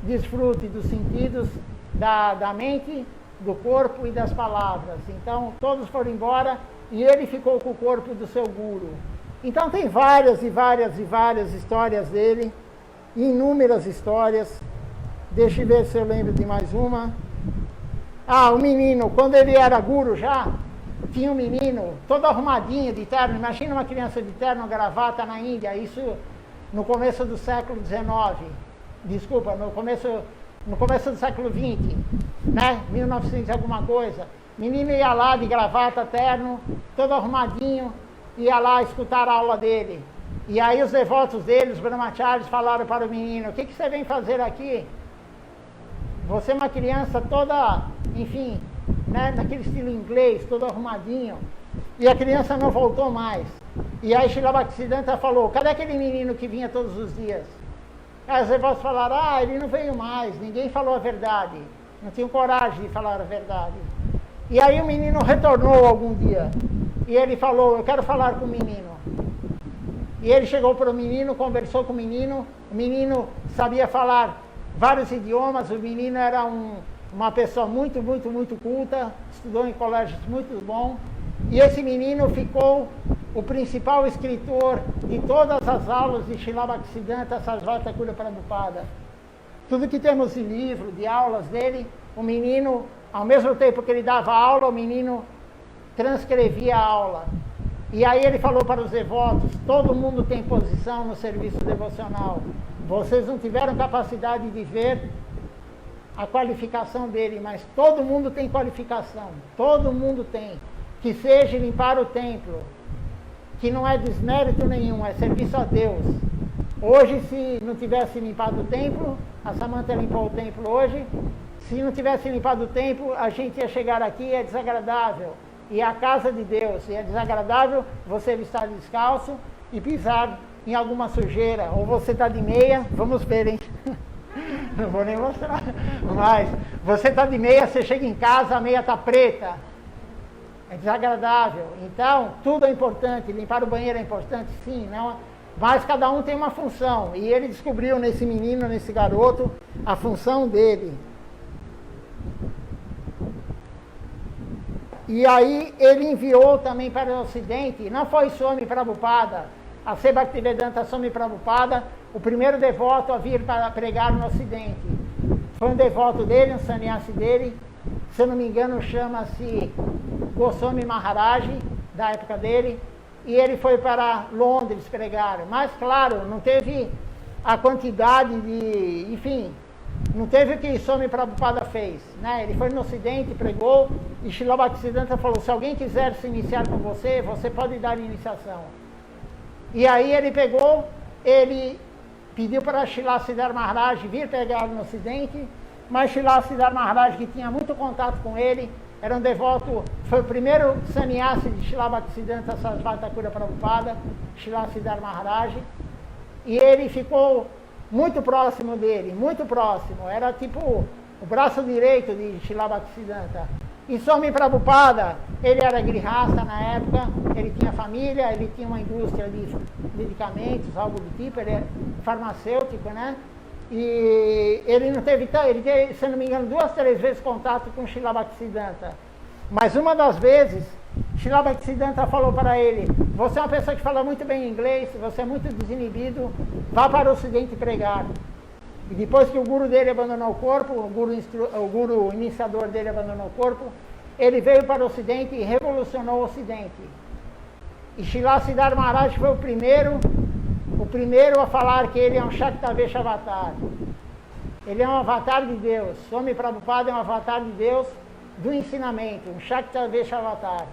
desfrute dos sentidos da mente, do corpo e das palavras. Então todos foram embora e ele ficou com o corpo do seu Guru. Então tem várias e várias e várias histórias dele, inúmeras histórias. Deixa eu ver se eu lembro de mais uma. O menino, quando ele era Guru já, tinha um menino todo arrumadinho de terno. Imagina uma criança de terno, gravata na Índia, isso no começo do século XIX. Desculpa, no começo do século XX, né? 1900 e alguma coisa. Menino ia lá de gravata, terno, todo arrumadinho, ia lá escutar a aula dele. E aí os devotos dele, os brahmacharis, falaram para o menino: o que você vem fazer aqui? Você é uma criança toda, enfim, né, naquele estilo inglês, todo arrumadinho. E a criança não voltou mais. E aí Srila Bhaktisiddhanta falou: cadê aquele menino que vinha todos os dias? Aí os devotos falaram: ele não veio mais, ninguém falou a verdade. Não tinham coragem de falar a verdade. E aí o menino retornou algum dia. E ele falou: eu quero falar com o menino. E ele chegou para o menino, conversou com o menino sabia falar vários idiomas, o menino era uma pessoa muito, muito, muito culta, estudou em colégios muito bons, e esse menino ficou o principal escritor de todas as aulas de Srila Bhaktisiddhanta Sarasvati Thakur Prabhupada. Tudo que temos de livro, de aulas dele, o menino, ao mesmo tempo que ele dava aula, o menino transcrevia a aula. E aí ele falou para os devotos: todo mundo tem posição no serviço devocional. Vocês não tiveram capacidade de ver a qualificação dele, mas todo mundo tem qualificação. Todo mundo tem. Que seja limpar o templo, que não é desmérito nenhum, é serviço a Deus. Hoje, se não tivesse limpado o templo, a Samantha limpou o templo hoje, se não tivesse limpado o templo, a gente ia chegar aqui, é desagradável. E a casa de Deus, e é desagradável você estar descalço e pisar em alguma sujeira, ou você está de meia, vamos ver, hein? Não vou nem mostrar, mas você está de meia, você chega em casa, a meia está preta, é desagradável. Então, tudo é importante, limpar o banheiro é importante, sim, mas cada um tem uma função. E ele descobriu nesse menino, nesse garoto, a função dele. E aí ele enviou também para o Ocidente, não foi Swami Prabhupada, a ser Bhaktivedanta Swami Prabhupada, o primeiro devoto a vir para pregar no Ocidente. Foi um devoto dele, um sannyasi dele, se eu não me engano chama-se Goswami Maharaj, da época dele, e ele foi para Londres pregar. Mas, claro, não teve a quantidade de, enfim, não teve o que Swami Prabhupada fez, né? Ele foi no Ocidente, pregou, e Srila Bhaktisiddhanta falou, se alguém quiser se iniciar com você, você pode dar iniciação. E aí ele pegou, ele pediu para Srila Siddhar Maharaj vir pegar no Ocidente, mas Srila Siddhar Maharaj, que tinha muito contato com ele, era um devoto, foi o primeiro sannyasi de Srila Bhaktisiddhanta Sarasvati Thakura Prabhupada, Srila Siddhar Maharaj, e ele ficou muito próximo dele, muito próximo, era tipo o braço direito de Srila Bhaktisiddhanta. E Swami Prabhupada, ele era grihasta na época, ele tinha família, ele tinha uma indústria de medicamentos, algo do tipo, ele é farmacêutico, né? E ele não teve, ele teve, se não me engano, 2, 3 vezes contato com Srila Bhaktisiddhanta. Mas uma das vezes, Srila Bhaktisiddhanta falou para ele, você é uma pessoa que fala muito bem inglês, você é muito desinibido, vá para o Ocidente pregar. E depois que o guru dele abandonou o corpo, o guru iniciador dele abandonou o corpo, ele veio para o Ocidente e revolucionou o Ocidente. E Srila Siddhar Maharaj foi o primeiro a falar que ele é um Shaktavesha Avatar. Ele é um avatar de Deus. Swami Prabhupada é um avatar de Deus do ensinamento, um Shaktavesha Avatar.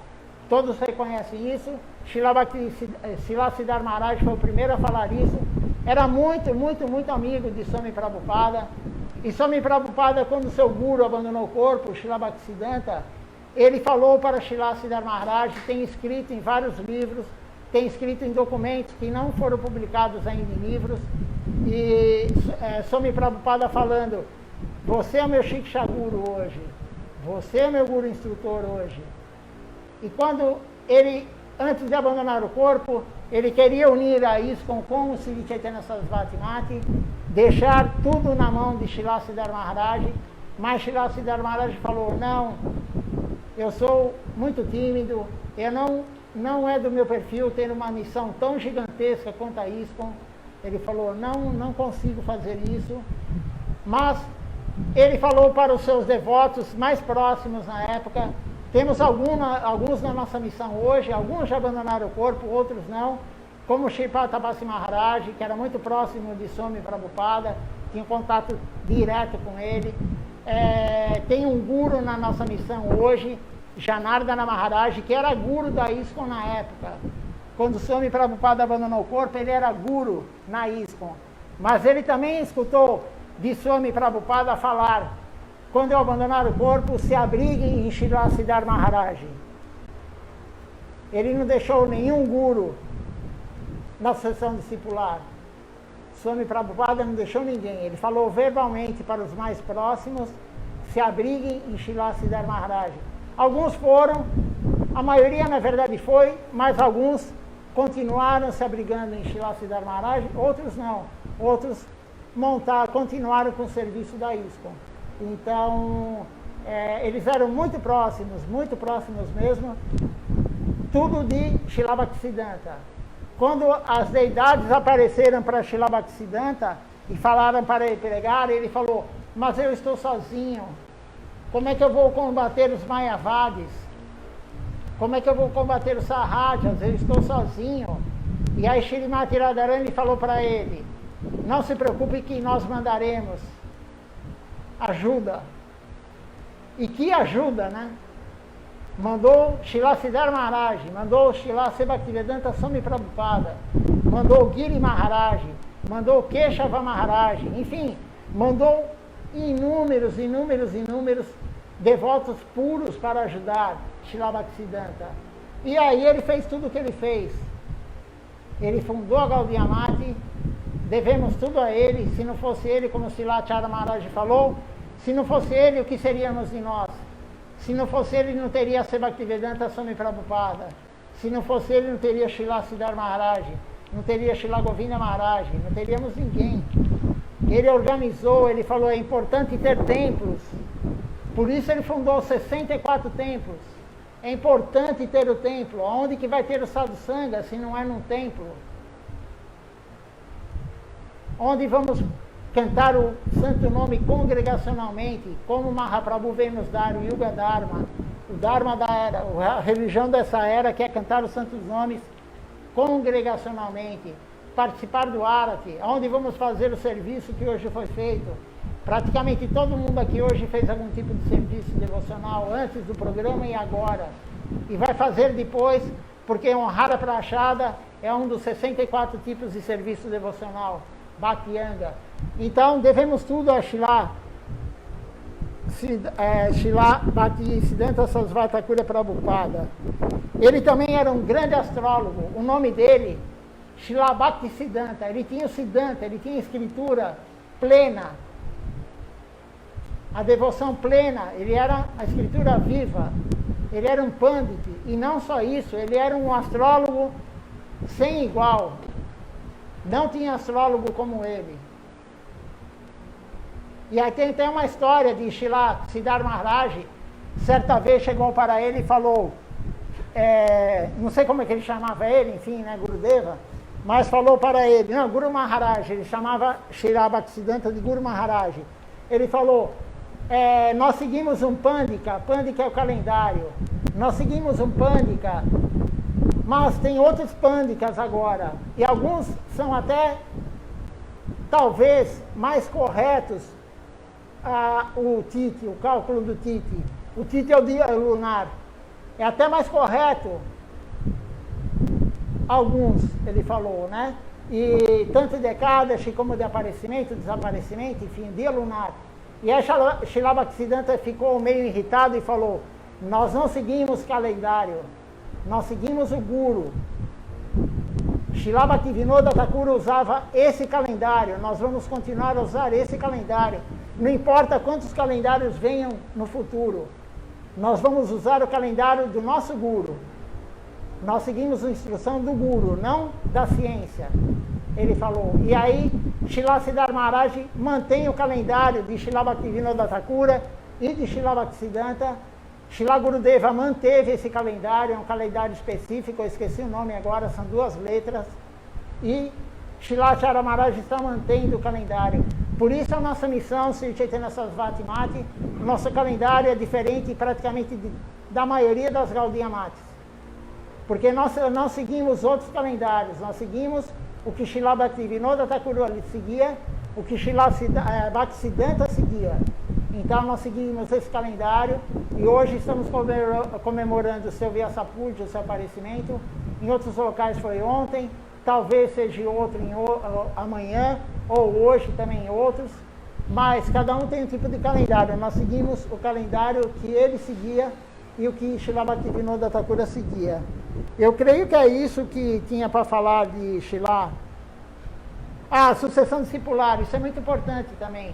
Todos reconhecem isso. Srila Siddhar Maharaj foi o primeiro a falar isso. Era muito, muito, muito amigo de Swami Prabhupada. E Swami Prabhupada, quando seu guru abandonou o corpo, Srila Bhaktisiddhanta, ele falou para Srila Siddhar Maharaj, tem escrito em vários livros, tem escrito em documentos que não foram publicados ainda em livros, e Swami Prabhupada falando, você é o meu Shiksha Guru hoje, você é meu guru instrutor hoje. E quando ele, antes de abandonar o corpo, ele queria unir a ISKCON com o Sri Chaitanya Sarasvati Mati, deixar tudo na mão de Srila Siddhar Maharaj, mas Srila Siddhar Maharaj falou, não, eu sou muito tímido, não é do meu perfil ter uma missão tão gigantesca quanto a ISKCON. Ele falou, não consigo fazer isso, mas ele falou para os seus devotos mais próximos na época, temos alguns na nossa missão hoje, alguns já abandonaram o corpo, outros não, como Shripad Tabasi Maharaj, que era muito próximo de Swami Prabhupada, tinha contato direto com ele. Tem um guru na nossa missão hoje, Janardana Maharaj, que era guru da ISKCON na época. Quando Swami Prabhupada abandonou o corpo, ele era guru na ISKCON. Mas ele também escutou de Swami Prabhupada falar, quando eu abandonar o corpo, se abriguem em Srila Siddhar Maharaj. Ele não deixou nenhum guru na sucessão discipular. Swami Prabhupada não deixou ninguém. Ele falou verbalmente para os mais próximos, se abriguem em Srila Siddhar Maharaj. Alguns foram, a maioria na verdade foi, mas alguns continuaram se abrigando em Srila Siddhar Maharaj, outros não. Outros continuaram com o serviço da ISKCON. Então, eles eram muito próximos mesmo, tudo de Srila Bhaktisiddhanta. Quando as deidades apareceram para Srila Bhaktisiddhanta e falaram para ele pregar, ele falou, mas eu estou sozinho, como é que eu vou combater os Mayavadis? Como é que eu vou combater os Sahajjas? Eu estou sozinho. E aí Shrimati Radharani falou para ele, não se preocupe que nós mandaremos ajuda. E que ajuda, né? Mandou Srila Siddhar Maharaj, mandou Srila Bhaktivedanta Swami Prabhupada, mandou Giri Maharaj, mandou Keshava Maharaj, enfim, mandou inúmeros devotos puros para ajudar Srila Bhaktisiddhanta. E aí ele fez tudo o que ele fez. Ele fundou a Gaudiya Mati, devemos tudo a ele. Se não fosse ele, como Srila Acharya Maharaj falou, se não fosse ele, o que seríamos de nós? Se não fosse ele, não teria Bhaktivedanta Swami Prabhupada. Se não fosse ele, não teria Srila Siddhar Maharaj. não teria Srila Govinda Maharaj, não teríamos ninguém. Ele organizou, ele falou, é importante ter templos. Por isso ele fundou 64 templos. É importante ter o templo. Onde que vai ter o sadhusanga se não é num templo? Onde vamos cantar o santo nome congregacionalmente, como Mahaprabhu veio nos dar o Yuga Dharma, o Dharma da era, a religião dessa era que é cantar os santos nomes congregacionalmente, participar do Arati, onde vamos fazer o serviço que hoje foi feito. Praticamente todo mundo aqui hoje fez algum tipo de serviço devocional antes do programa e agora. E vai fazer depois, porque honrar a prachada é um dos 64 tipos de serviço devocional, Bhakti-yanga. Então, devemos tudo a Srila Bhaktisiddhanta Sarasvati Thakura Prabhupada. Ele também era um grande astrólogo. O nome dele, Srila Bhaktisiddhanta. Ele tinha o Siddhanta, ele tinha escritura plena. A devoção plena, ele era a escritura viva. Ele era um pandit. E não só isso, ele era um astrólogo sem igual. Não tinha astrólogo como ele. E aí tem até uma história de Srila Siddhar Maharaj. Certa vez chegou para ele e falou, não sei como é que ele chamava ele, enfim, né, Gurudeva, mas falou para ele, não, Guru Maharaj, ele chamava Srila Bhaktisiddhanta de Guru Maharaj. Ele falou, nós seguimos um Pandika, Pandika é o calendário, nós seguimos um Pandika, mas tem outros Pandikas agora, e alguns são até, talvez, mais corretos, o Titi, o cálculo do Titi. O Titi é o dia lunar. É até mais correto, alguns, ele falou, né? E tanto de Ekadashi como de aparecimento, desaparecimento, enfim, dia lunar. E aí Srila Bhaktisiddhanta ficou meio irritado e falou, nós não seguimos calendário, nós seguimos o Guru. Srila Bhaktivinoda Thakura usava esse calendário, nós vamos continuar a usar esse calendário. Não importa quantos calendários venham no futuro, nós vamos usar o calendário do nosso Guru. Nós seguimos a instrução do Guru, não da ciência. Ele falou. E aí, Srila Siddhar Maharaj mantém o calendário de Srila Bhaktivinoda Thakura e de Srila Bhaktisiddhanta. Srila Gurudeva manteve esse calendário, é um calendário específico, eu esqueci o nome agora, são 2 letras. E Srila Acharya Maharaj está mantendo o calendário. Por isso a nossa missão, Sri Chaitanya Sarasvati Mati, o nosso calendário é diferente praticamente da maioria das Gaudiya Matis. Porque nós não seguimos outros calendários, nós seguimos o que Srila Bhaktivinoda Thakura seguia, o que Srila Bhaktisiddhanta seguia. Então nós seguimos esse calendário e hoje estamos comemorando o seu Vyasa-puja, o seu aparecimento. Em outros locais foi ontem, talvez seja outro amanhã, ou hoje também em outros, mas cada um tem um tipo de calendário. Nós seguimos o calendário que ele seguia e o que Srila Bhaktivinoda Thakura seguia. Eu creio que é isso que tinha para falar de Srila. Sucessão discipular, isso é muito importante também.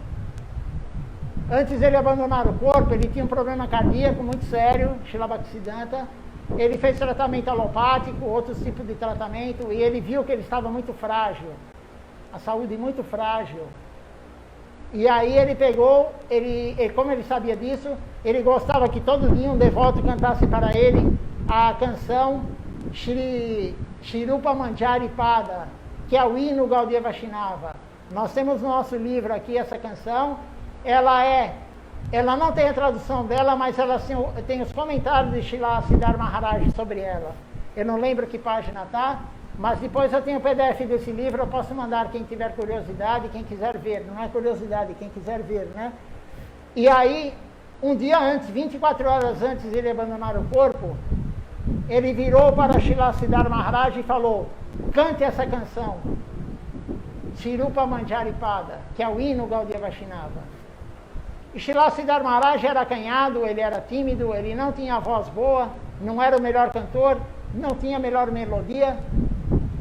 Antes ele abandonar o corpo, ele tinha um problema cardíaco muito sério, Srila Bhaktisiddhanta. Ele fez tratamento alopático, outros tipos de tratamento, e ele viu que ele estava muito frágil, a saúde muito frágil. E aí ele pegou, como ele sabia disso, ele gostava que todo dia um devoto cantasse para ele a canção Shri Rupa Manjari Pada, que é o hino Gaudiya Vaishnava. Nós temos no nosso livro aqui essa canção, ela não tem a tradução dela, mas ela tem os comentários de Srila Siddhar Maharaj sobre ela. Eu não lembro que página está, mas depois eu tenho o PDF desse livro, eu posso mandar quem tiver curiosidade, quem quiser ver. Não é curiosidade, quem quiser ver, né? E aí, um dia antes, 24 horas antes de ele abandonar o corpo, ele virou para Srila Siddhar Maharaj e falou, cante essa canção, Shri Rupa Manjari Pada, que é o hino Gaudiya Vaishnava. E Srila Siddhar Maharaj era acanhado, ele era tímido, ele não tinha voz boa, não era o melhor cantor, não tinha a melhor melodia.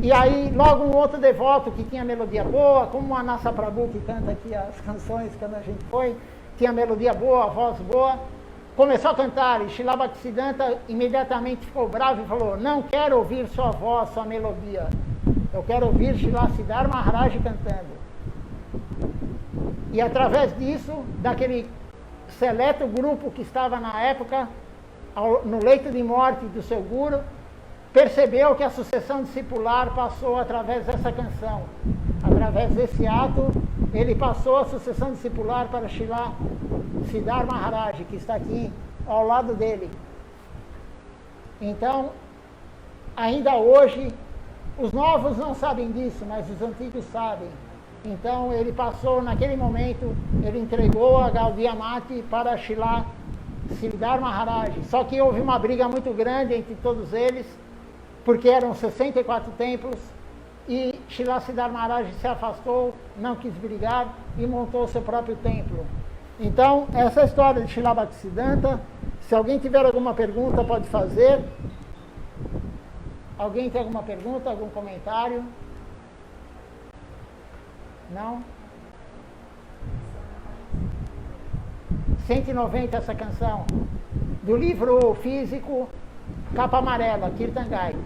E aí, logo um outro devoto que tinha melodia boa, como o Anasa Prabhu, que canta aqui as canções quando a gente foi, tinha melodia boa, voz boa, começou a cantar, e Srila Bhaktisiddhanta imediatamente ficou bravo e falou, não quero ouvir sua voz, sua melodia, Eu quero ouvir Srila Siddhar Maharaj cantando. E através disso, daquele seleto grupo que estava na época no leito de morte do seu guru, percebeu que a sucessão discipular passou através dessa canção. Através desse ato, ele passou a sucessão discipular para Srila Siddhar Maharaj, que está aqui ao lado dele. Então, ainda hoje, os novos não sabem disso, mas os antigos sabem. Então, ele passou, naquele momento, ele entregou a Gaudiya Mati para Srila Siddhar Maharaj. Só que houve uma briga muito grande entre todos eles, porque eram 64 templos, e Srila Siddhar Maharaj se afastou, não quis brigar e montou seu próprio templo. Então, essa é a história de Srila Bhaktisiddhanta. Se alguém tiver alguma pergunta, pode fazer. Alguém tem alguma pergunta, algum comentário? Não? 190 essa canção. Do livro físico, capa amarela, Kirtan Gai.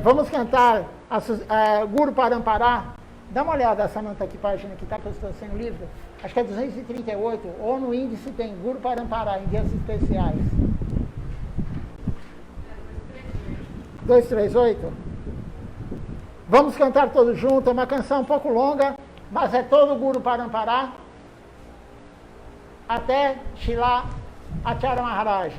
Vamos cantar Guru Parampara. Dá uma olhada, Samantha, que página que está, que eu estou sem o livro. Acho que é 238, ou no índice tem Guru Parampara, em dias especiais. 238. Vamos cantar todos juntos, é uma canção um pouco longa, mas é todo o Guru Parampara, até Srila Acharya Maharaj.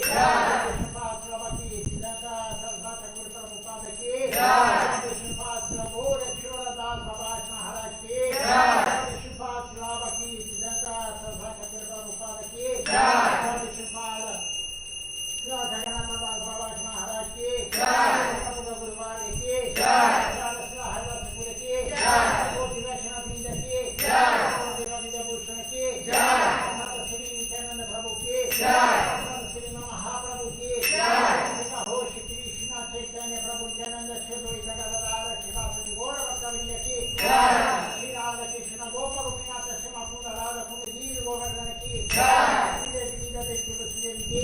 Vishnupada Prabhaki, Siddhanta Sarasvati Guru Prabhupada ki, Vishnupada Prabhupada Chora Das Babaji Maharaj ki, Vishnupada Prabhaki, Siddhanta Sarasvati Guru Prabhupada ki, Vishnupada Jagannath Babaji Maharaj ki, Prabhupada Guruvadi ki, Radha Hardas Guru ki, Koti Vaishnava Vrinda ki, Koti Radha Bhushan ki, Mata Sri Nityananda Prabhu ki, Mata Sri Mahaprabhu ki, Mata Hoshi Krishna Chaitanya Prabhu Nityananda Shri Gadadara Shivasati Gaura Bhaktavrinda ki, Shri Radha Krishna Gopal Gopinatha Shri Makunda Radha Kumudiri Govardhana ki, Shri Devi Devi Tulsi Devi ki,